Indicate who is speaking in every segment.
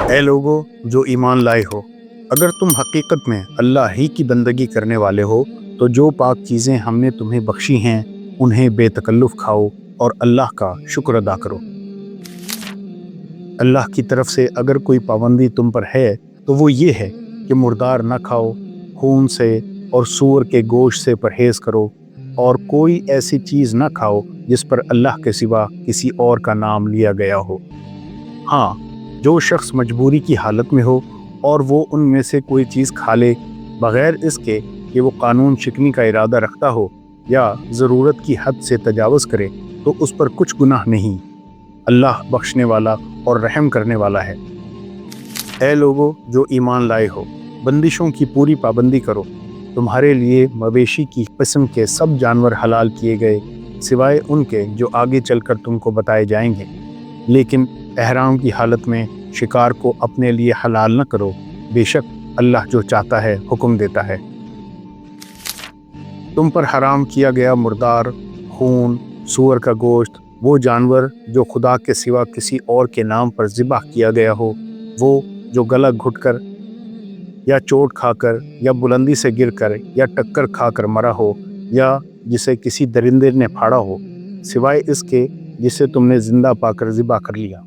Speaker 1: اے لوگو جو ایمان لائے ہو، اگر تم حقیقت میں اللہ ہی کی بندگی کرنے والے ہو تو جو پاک چیزیں ہم نے تمہیں بخشی ہیں انہیں بے تکلف کھاؤ اور اللہ کا شکر ادا کرو۔ اللہ کی طرف سے اگر کوئی پابندی تم پر ہے تو وہ یہ ہے کہ مردار نہ کھاؤ، خون سے اور سور کے گوشت سے پرہیز کرو، اور کوئی ایسی چیز نہ کھاؤ جس پر اللہ کے سوا کسی اور کا نام لیا گیا ہو۔ ہاں، جو شخص مجبوری کی حالت میں ہو اور وہ ان میں سے کوئی چیز کھا لے بغیر اس کے کہ وہ قانون شکنی کا ارادہ رکھتا ہو یا ضرورت کی حد سے تجاوز کرے تو اس پر کچھ گناہ نہیں۔ اللہ بخشنے والا اور رحم کرنے والا ہے۔ اے لوگو جو ایمان لائے ہو، بندشوں کی پوری پابندی کرو۔ تمہارے لیے مویشی کی قسم کے سب جانور حلال کیے گئے سوائے ان کے جو آگے چل کر تم کو بتائے جائیں گے، لیکن احرام کی حالت میں شکار کو اپنے لیے حلال نہ کرو، بے شک اللہ جو چاہتا ہے حکم دیتا ہے۔ تم پر حرام کیا گیا مردار، خون، سور کا گوشت، وہ جانور جو خدا کے سوا کسی اور کے نام پر ذبح کیا گیا ہو، وہ جو گلا گھٹ کر یا چوٹ کھا کر یا بلندی سے گر کر یا ٹکر کھا کر مرا ہو، یا جسے کسی درندے نے پھاڑا ہو، سوائے اس کے جسے تم نے زندہ پا کر ذبح کر لیا،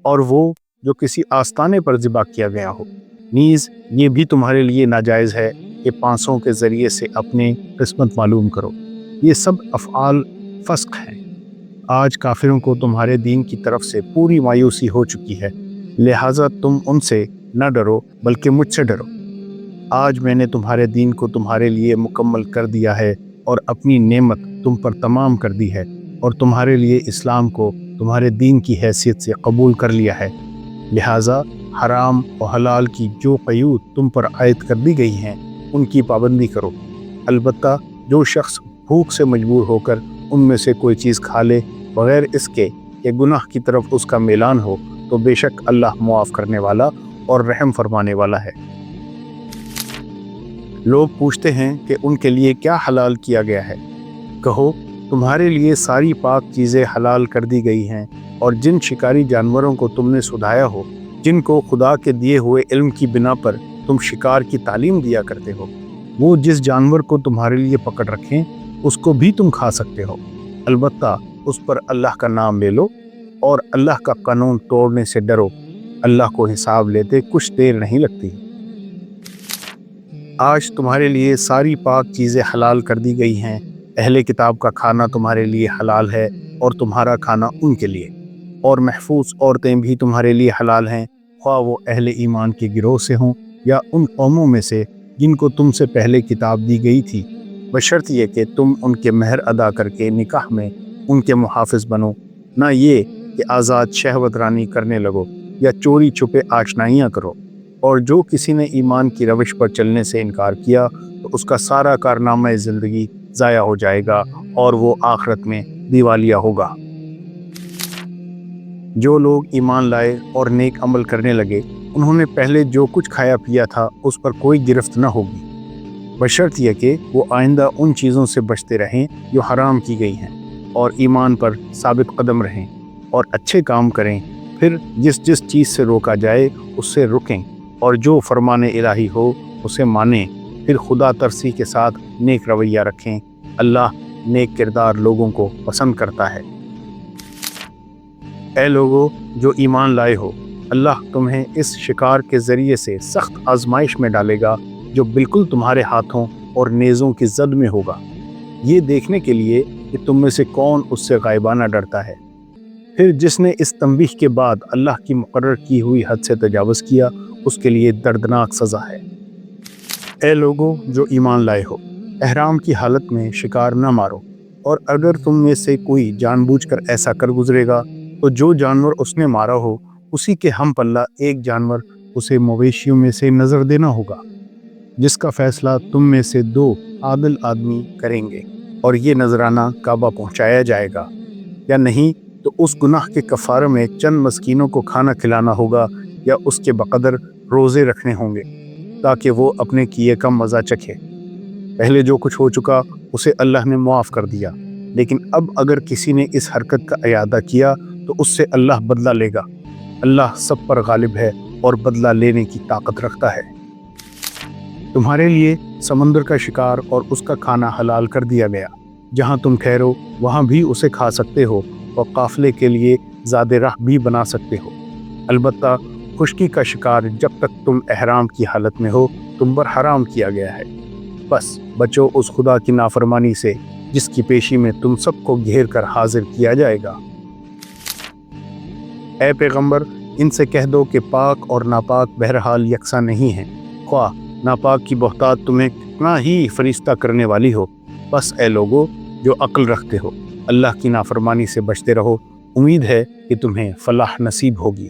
Speaker 1: اور وہ جو کسی آستانے پر ذبح کیا گیا ہو۔ نیز یہ بھی تمہارے لیے ناجائز ہے کہ پانسوں کے ذریعے سے اپنے قسمت معلوم کرو۔ یہ سب افعال فسق ہیں۔ آج کافروں کو تمہارے دین کی طرف سے پوری مایوسی ہو چکی ہے، لہٰذا تم ان سے نہ ڈرو بلکہ مجھ سے ڈرو۔ آج میں نے تمہارے دین کو تمہارے لیے مکمل کر دیا ہے اور اپنی نعمت تم پر تمام کر دی ہے، اور تمہارے لیے اسلام کو تمہارے دین کی حیثیت سے قبول کر لیا ہے۔ لہٰذا حرام و حلال کی جو قیود تم پر عائد کر دی گئی ہیں ان کی پابندی کرو۔ البتہ جو شخص بھوک سے مجبور ہو کر ان میں سے کوئی چیز کھا لے بغیر اس کے کہ گناہ کی طرف اس کا میلان ہو تو بے شک اللہ معاف کرنے والا اور رحم فرمانے والا ہے۔ لوگ پوچھتے ہیں کہ ان کے لیے کیا حلال کیا گیا ہے؟ کہو، تمہارے لیے ساری پاک چیزیں حلال کر دی گئی ہیں، اور جن شکاری جانوروں کو تم نے سدھایا ہو، جن کو خدا کے دیے ہوئے علم کی بنا پر تم شکار کی تعلیم دیا کرتے ہو، وہ جس جانور کو تمہارے لیے پکڑ رکھیں اس کو بھی تم کھا سکتے ہو، البتہ اس پر اللہ کا نام لے لو اور اللہ کا قانون توڑنے سے ڈرو۔ اللہ کو حساب لیتے کچھ دیر نہیں لگتی۔ آج تمہارے لیے ساری پاک چیزیں حلال کر دی گئی ہیں۔ اہل کتاب کا کھانا تمہارے لیے حلال ہے اور تمہارا کھانا ان کے لیے، اور محفوظ عورتیں بھی تمہارے لیے حلال ہیں، خواہ وہ اہل ایمان کے گروہ سے ہوں یا ان قوموں میں سے جن کو تم سے پہلے کتاب دی گئی تھی، بشرط یہ کہ تم ان کے مہر ادا کر کے نکاح میں ان کے محافظ بنو، نہ یہ کہ آزاد شہوت رانی کرنے لگو یا چوری چھپے آشنائیاں کرو۔ اور جو کسی نے ایمان کی روش پر چلنے سے انکار کیا تو اس کا سارا کارنامہ زندگی ضائع ہو جائے گا اور وہ آخرت میں دیوالیہ ہوگا۔ جو لوگ ایمان لائے اور نیک عمل کرنے لگے انہوں نے پہلے جو کچھ کھایا پیا تھا اس پر کوئی گرفت نہ ہوگی، بشرط یہ کہ وہ آئندہ ان چیزوں سے بچتے رہیں جو حرام کی گئی ہیں، اور ایمان پر ثابت قدم رہیں اور اچھے کام کریں، پھر جس جس چیز سے روکا جائے اس سے رکیں، اور جو فرمان الہی ہو اسے مانیں، پھر خدا ترسی کے ساتھ نیک رویہ رکھیں۔ اللہ نیک کردار لوگوں کو پسند کرتا ہے۔ اے لوگو جو ایمان لائے ہو، اللہ تمہیں اس شکار کے ذریعے سے سخت آزمائش میں ڈالے گا جو بالکل تمہارے ہاتھوں اور نیزوں کی زد میں ہوگا، یہ دیکھنے کے لیے کہ تم میں سے کون اس سے غائبانہ ڈرتا ہے۔ پھر جس نے اس تنبیہ کے بعد اللہ کی مقرر کی ہوئی حد سے تجاوز کیا اس کے لیے دردناک سزا ہے۔ اے لوگو جو ایمان لائے ہو، احرام کی حالت میں شکار نہ مارو، اور اگر تم میں سے کوئی جان بوجھ کر ایسا کر گزرے گا تو جو جانور اس نے مارا ہو اسی کے ہم پلہ ایک جانور اسے مویشیوں میں سے نظر دینا ہوگا، جس کا فیصلہ تم میں سے 2 عادل آدمی کریں گے، اور یہ نذرانہ کعبہ پہنچایا جائے گا، یا نہیں تو اس گناہ کے کفارے میں چند مسکینوں کو کھانا کھلانا ہوگا یا اس کے بقدر روزے رکھنے ہوں گے تاکہ وہ اپنے کیے کا مزہ چکھے۔ پہلے جو کچھ ہو چکا اسے اللہ نے معاف کر دیا، لیکن اب اگر کسی نے اس حرکت کا اعادہ کیا تو اس سے اللہ بدلہ لے گا۔ اللہ سب پر غالب ہے اور بدلہ لینے کی طاقت رکھتا ہے۔ تمہارے لیے سمندر کا شکار اور اس کا کھانا حلال کر دیا گیا، جہاں تم ٹھہرو وہاں بھی اسے کھا سکتے ہو اور قافلے کے لیے زاد راہ بھی بنا سکتے ہو۔ البتہ خشکی کا شکار جب تک تم احرام کی حالت میں ہو تم پر حرام کیا گیا ہے۔ بس بچو اس خدا کی نافرمانی سے جس کی پیشی میں تم سب کو گھیر کر حاضر کیا جائے گا۔ اے پیغمبر، ان سے کہہ دو کہ پاک اور ناپاک بہرحال یکساں نہیں ہیں، خواہ ناپاک کی بہتات تمہیں کتنا ہی فریفتہ کرنے والی ہو۔ بس اے لوگو جو عقل رکھتے ہو، اللہ کی نافرمانی سے بچتے رہو، امید ہے کہ تمہیں فلاح نصیب ہوگی۔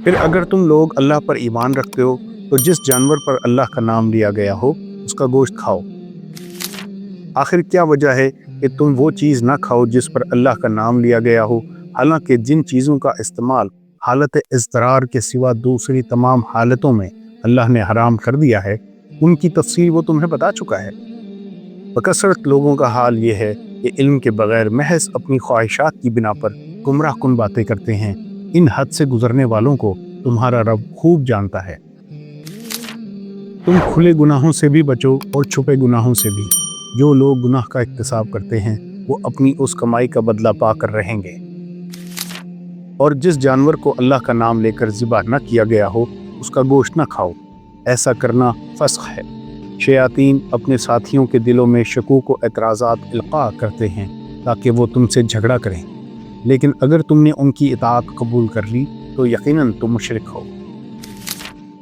Speaker 1: پھر اگر تم لوگ اللہ پر ایمان رکھتے ہو تو جس جانور پر اللہ کا نام لیا گیا ہو اس کا گوشت کھاؤ۔ آخر کیا وجہ ہے کہ تم وہ چیز نہ کھاؤ جس پر اللہ کا نام لیا گیا ہو، حالانکہ جن چیزوں کا استعمال حالت اضطرار کے سوا دوسری تمام حالتوں میں اللہ نے حرام کر دیا ہے، ان کی تفصیل وہ تمہیں بتا چکا ہے۔ بکثرت لوگوں کا حال یہ ہے کہ علم کے بغیر محض اپنی خواہشات کی بنا پر گمراہ کن باتیں کرتے ہیں۔ ان حد سے گزرنے والوں کو تمہارا رب خوب جانتا ہے۔ تم کھلے گناہوں سے بھی بچو اور چھپے گناہوں سے بھی۔ جو لوگ گناہ کا اکتساب کرتے ہیں وہ اپنی اس کمائی کا بدلہ پا کر رہیں گے۔ اور جس جانور کو اللہ کا نام لے کر ذبح نہ کیا گیا ہو اس کا گوشت نہ کھاؤ، ایسا کرنا فسق ہے۔ شیاطین اپنے ساتھیوں کے دلوں میں شکوک و اعتراضات القاء کرتے ہیں تاکہ وہ تم سے جھگڑا کریں، لیکن اگر تم نے ان کی اطاعت قبول کر لی تو یقیناً تم مشرک ہو۔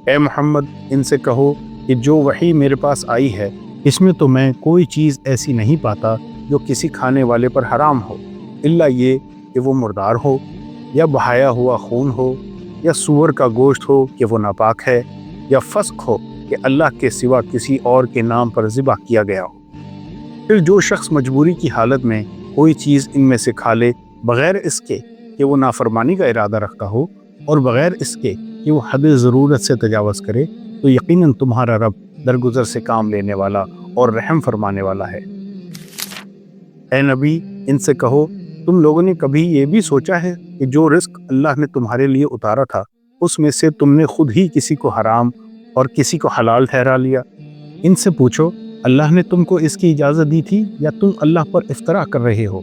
Speaker 1: اے محمد، ان سے کہو کہ جو وحی میرے پاس آئی ہے اس میں تو میں کوئی چیز ایسی نہیں پاتا جو کسی کھانے والے پر حرام ہو، الا یہ کہ وہ مردار ہو، یا بہایا ہوا خون ہو، یا سور کا گوشت ہو کہ وہ ناپاک ہے، یا فسق ہو کہ اللہ کے سوا کسی اور کے نام پر ذبح کیا گیا ہو۔ پھر جو شخص مجبوری کی حالت میں کوئی چیز ان میں سے کھا لے بغیر اس کے کہ وہ نافرمانی کا ارادہ رکھتا ہو اور بغیر اس کے کہ وہ حد ضرورت سے تجاوز کرے، تو یقیناً تمہارا رب درگزر سے کام لینے والا اور رحم فرمانے والا ہے۔ اے نبی، ان سے کہو تم لوگوں نے کبھی یہ بھی سوچا ہے کہ جو رزق اللہ نے تمہارے لیے اتارا تھا اس میں سے تم نے خود ہی کسی کو حرام اور کسی کو حلال ٹھہرا لیا؟ ان سے پوچھو اللہ نے تم کو اس کی اجازت دی تھی یا تم اللہ پر افترا کر رہے ہو؟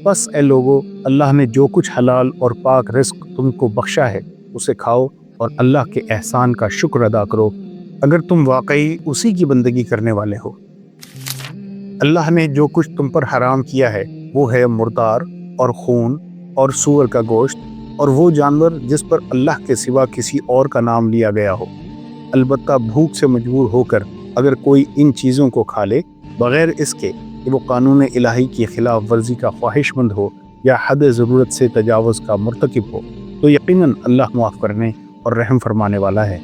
Speaker 1: بس اے لوگو، اللہ نے جو کچھ حلال اور پاک رزق تم کو بخشا ہے اسے کھاؤ اور اللہ کے احسان کا شکر ادا کرو اگر تم واقعی اسی کی بندگی کرنے والے ہو۔ اللہ نے جو کچھ تم پر حرام کیا ہے وہ ہے مردار اور خون اور سور کا گوشت اور وہ جانور جس پر اللہ کے سوا کسی اور کا نام لیا گیا ہو۔ البتہ بھوک سے مجبور ہو کر اگر کوئی ان چیزوں کو کھا لے بغیر اس کے کہ وہ قانون الہی کی خلاف ورزی کا خواہش مند ہو یا حد ضرورت سے تجاوز کا مرتکب ہو، تو یقیناً اللہ معاف کرنے اور رحم فرمانے والا ہے۔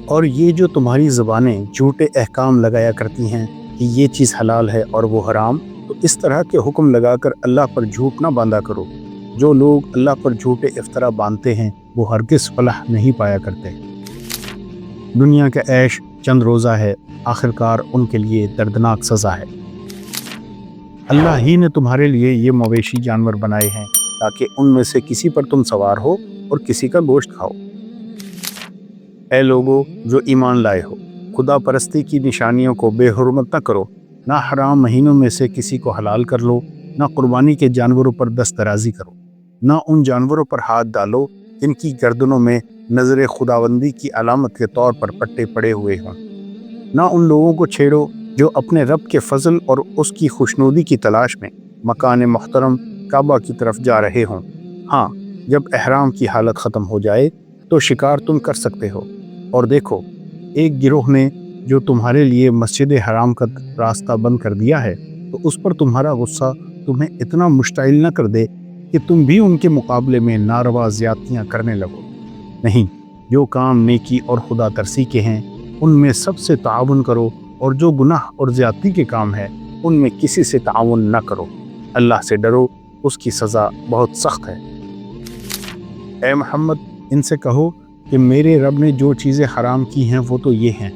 Speaker 1: اور یہ جو تمہاری زبانیں جھوٹے احکام لگایا کرتی ہیں کہ یہ چیز حلال ہے اور وہ حرام، تو اس طرح کے حکم لگا کر اللہ پر جھوٹ نہ باندھا کرو۔ جو لوگ اللہ پر جھوٹے افطرا باندھتے ہیں وہ ہرگز فلاح نہیں پایا کرتے۔ دنیا کا عیش چند روزہ ہے، آخرکار ان کے لیے دردناک سزا ہے۔ اللہ ہی نے تمہارے لیے یہ مویشی جانور بنائے ہیں تاکہ ان میں سے کسی پر تم سوار ہو اور کسی کا گوشت کھاؤ۔ اے لوگو جو ایمان لائے ہو، خدا پرستی کی نشانیوں کو بے حرمت نہ کرو، نہ حرام مہینوں میں سے کسی کو حلال کر لو، نہ قربانی کے جانوروں پر دست درازی کرو، نہ ان جانوروں پر ہاتھ ڈالو جن کی گردنوں میں نظر خداوندی کی علامت کے طور پر پٹے پڑے ہوئے ہوں، نہ ان لوگوں کو چھیڑو جو اپنے رب کے فضل اور اس کی خوشنودی کی تلاش میں مکان محترم کعبہ کی طرف جا رہے ہوں۔ ہاں، جب احرام کی حالت ختم ہو جائے تو شکار تم کر سکتے ہو۔ اور دیکھو، ایک گروہ نے جو تمہارے لیے مسجد حرام کا راستہ بند کر دیا ہے تو اس پر تمہارا غصہ تمہیں اتنا مشتعل نہ کر دے کہ تم بھی ان کے مقابلے میں ناروا زیادتیاں کرنے لگو۔ نہیں، جو کام نیکی اور خدا ترسی کے ہیں ان میں سب سے تعاون کرو، اور جو گناہ اور زیادتی کے کام ہے ان میں کسی سے تعاون نہ کرو۔ اللہ سے ڈرو، اس کی سزا بہت سخت ہے۔ اے محمد، ان سے کہو کہ میرے رب نے جو چیزیں حرام کی ہیں وہ تو یہ ہیں: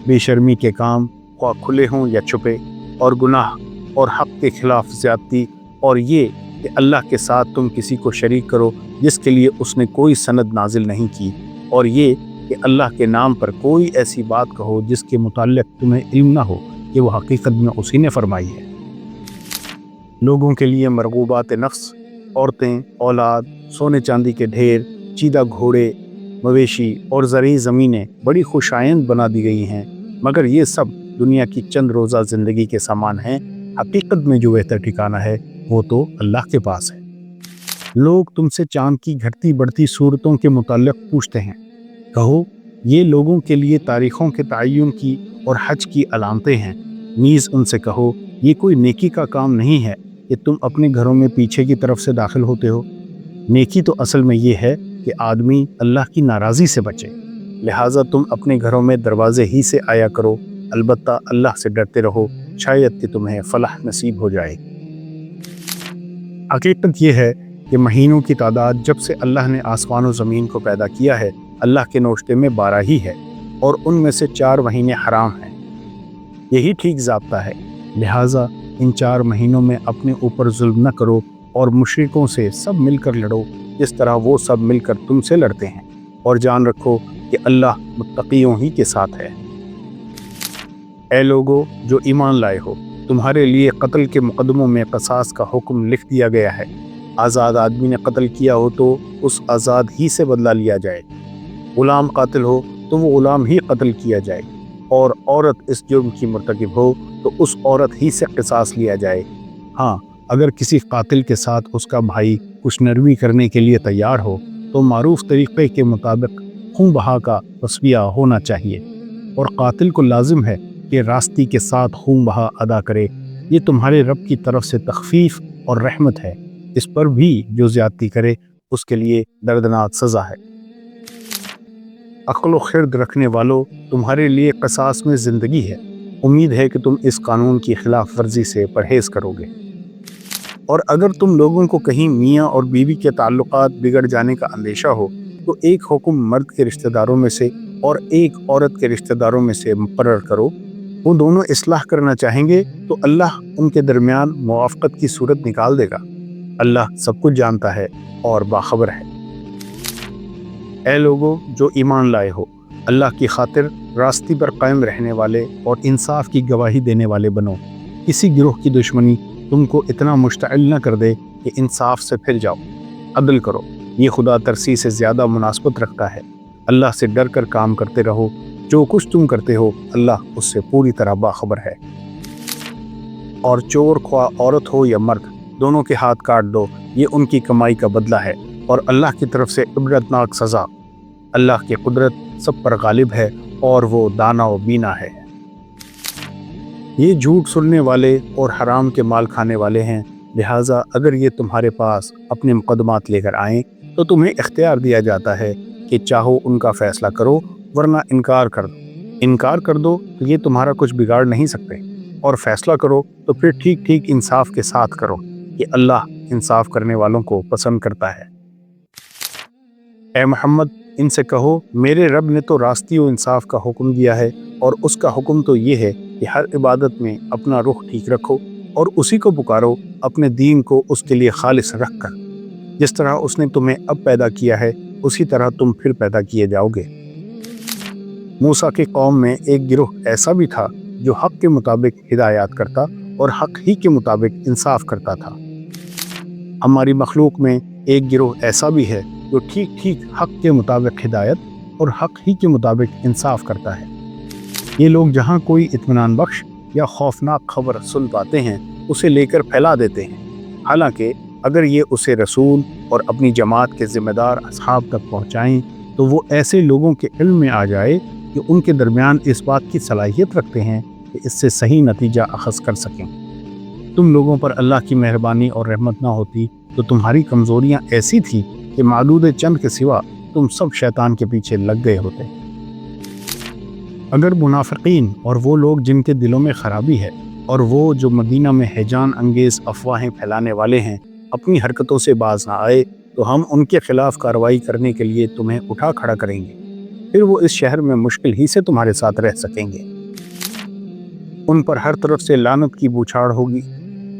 Speaker 1: بے شرمی کے کام، خواہ کھلے ہوں یا چھپے، اور گناہ اور حق کے خلاف زیادتی، اور یہ کہ اللہ کے ساتھ تم کسی کو شریک کرو جس کے لیے اس نے کوئی سند نازل نہیں کی، اور یہ کہ اللہ کے نام پر کوئی ایسی بات کہو جس کے متعلق تمہیں علم نہ ہو کہ وہ حقیقت میں اسی نے فرمائی ہے۔ لوگوں کے لیے مرغوبات نفس، عورتیں، اولاد، سونے چاندی کے ڈھیر، چیدہ گھوڑے، مویشی اور زرعی زمینیں بڑی خوشائند بنا دی گئی ہیں، مگر یہ سب دنیا کی چند روزہ زندگی کے سامان ہیں۔ حقیقت میں جو بہتر ٹھکانہ ہے وہ تو اللہ کے پاس ہے۔ لوگ تم سے چاند کی گھٹتی بڑھتی صورتوں کے متعلق پوچھتے ہیں، کہو یہ لوگوں کے لیے تاریخوں کے تعین کی اور حج کی علامتیں ہیں۔ نیز ان سے کہو یہ کوئی نیکی کا کام نہیں ہے کہ تم اپنے گھروں میں پیچھے کی طرف سے داخل ہوتے ہو۔ نیکی تو اصل میں یہ ہے کہ آدمی اللہ کی ناراضی سے بچے، لہٰذا تم اپنے گھروں میں دروازے ہی سے آیا کرو، البتہ اللہ سے ڈرتے رہو، شاید کہ تمہیں فلاح نصیب ہو جائے۔ حقیقت یہ ہے کہ مہینوں کی تعداد جب سے اللہ نے آسمان و زمین کو پیدا کیا ہے اللہ کے نوشتے میں 12 ہی ہے، اور ان میں سے 4 مہینے حرام ہیں۔ یہی ٹھیک ضابطہ ہے، لہٰذا ان 4 مہینوں میں اپنے اوپر ظلم نہ کرو اور مشرکوں سے سب مل کر لڑو جس طرح وہ سب مل کر تم سے لڑتے ہیں، اور جان رکھو کہ اللہ متقیوں ہی کے ساتھ ہے۔ اے لوگو جو ایمان لائے ہو، تمہارے لیے قتل کے مقدموں میں قصاص کا حکم لکھ دیا گیا ہے۔ آزاد آدمی نے قتل کیا ہو تو اس آزاد ہی سے بدلہ لیا جائے، غلام قاتل ہو تو وہ غلام ہی قتل کیا جائے، اور عورت اس جرم کی مرتکب ہو تو اس عورت ہی سے قصاص لیا جائے۔ ہاں، اگر کسی قاتل کے ساتھ اس کا بھائی کچھ نرمی کرنے کے لیے تیار ہو تو معروف طریقے کے مطابق خون بہا کا تصفیہ ہونا چاہیے، اور قاتل کو لازم ہے کہ راستی کے ساتھ خون بہا ادا کرے۔ یہ تمہارے رب کی طرف سے تخفیف اور رحمت ہے، اس پر بھی جو زیادتی کرے اس کے لیے دردناک سزا ہے۔ عقل و خرد رکھنے والو، تمہارے لیے قصاص میں زندگی ہے، امید ہے کہ تم اس قانون کی خلاف ورزی سے پرہیز کرو گے۔ اور اگر تم لوگوں کو کہیں میاں اور بیوی کے تعلقات بگڑ جانے کا اندیشہ ہو تو ایک حکم مرد کے رشتہ داروں میں سے اور ایک عورت کے رشتہ داروں میں سے مقرر کرو، وہ دونوں اصلاح کرنا چاہیں گے تو اللہ ان کے درمیان موافقت کی صورت نکال دے گا۔ اللہ سب کچھ جانتا ہے اور باخبر ہے۔ اے لوگو جو ایمان لائے ہو، اللہ کی خاطر راستی پر قائم رہنے والے اور انصاف کی گواہی دینے والے بنو۔ کسی گروہ کی دشمنی تم کو اتنا مشتعل نہ کر دے کہ انصاف سے پھر جاؤ۔ عدل کرو، یہ خدا ترسی سے زیادہ مناسبت رکھتا ہے۔ اللہ سے ڈر کر کام کرتے رہو، جو کچھ تم کرتے ہو اللہ اس سے پوری طرح باخبر ہے۔ اور چور خواہ عورت ہو یا مرد، دونوں کے ہاتھ کاٹ دو، یہ ان کی کمائی کا بدلہ ہے، اور اللہ کی طرف سے عبرتناک سزا۔ اللہ کی قدرت سب پر غالب ہے اور وہ دانا و بینا ہے۔ یہ جھوٹ سننے والے اور حرام کے مال کھانے والے ہیں، لہٰذا اگر یہ تمہارے پاس اپنے مقدمات لے کر آئیں تو تمہیں اختیار دیا جاتا ہے کہ چاہو ان کا فیصلہ کرو ورنہ انکار کر دو۔ انکار کر دو تو یہ تمہارا کچھ بگاڑ نہیں سکتے، اور فیصلہ کرو تو پھر ٹھیک ٹھیک انصاف کے ساتھ کرو کہ اللہ انصاف کرنے والوں کو پسند کرتا ہے۔ اے محمد ان سے کہو میرے رب نے تو راستی و انصاف کا حکم دیا ہے، اور اس کا حکم تو یہ ہے کہ ہر عبادت میں اپنا رخ ٹھیک رکھو اور اسی کو پکارو اپنے دین کو اس کے لیے خالص رکھ کر۔ جس طرح اس نے تمہیں اب پیدا کیا ہے اسی طرح تم پھر پیدا کیے جاؤ گے۔ موسیٰ کی قوم میں ایک گروہ ایسا بھی تھا جو حق کے مطابق ہدایات کرتا اور حق ہی کے مطابق انصاف کرتا تھا۔ ہماری مخلوق میں ایک گروہ ایسا بھی ہے جو ٹھیک ٹھیک حق کے مطابق ہدایت اور حق ہی کے مطابق انصاف کرتا ہے۔ یہ لوگ جہاں کوئی اطمینان بخش یا خوفناک خبر سن پاتے ہیں اسے لے کر پھیلا دیتے ہیں، حالانکہ اگر یہ اسے رسول اور اپنی جماعت کے ذمہ دار اصحاب تک پہنچائیں تو وہ ایسے لوگوں کے علم میں آ جائے کہ ان کے درمیان اس بات کی صلاحیت رکھتے ہیں کہ اس سے صحیح نتیجہ اخذ کر سکیں۔ تم لوگوں پر اللہ کی مہربانی اور رحمت نہ ہوتی تو تمہاری کمزوریاں ایسی تھی کہ معدود چند کے سوا تم سب شیطان کے پیچھے لگ گئے ہوتے۔ اگر منافقین اور وہ لوگ جن کے دلوں میں خرابی ہے اور وہ جو مدینہ میں ہیجان انگیز افواہیں پھیلانے والے ہیں اپنی حرکتوں سے باز نہ آئے تو ہم ان کے خلاف کارروائی کرنے کے لیے تمہیں اٹھا کھڑا کریں گے، پھر وہ اس شہر میں مشکل ہی سے تمہارے ساتھ رہ سکیں گے۔ ان پر ہر طرف سے لعنت کی بوچھاڑ ہوگی،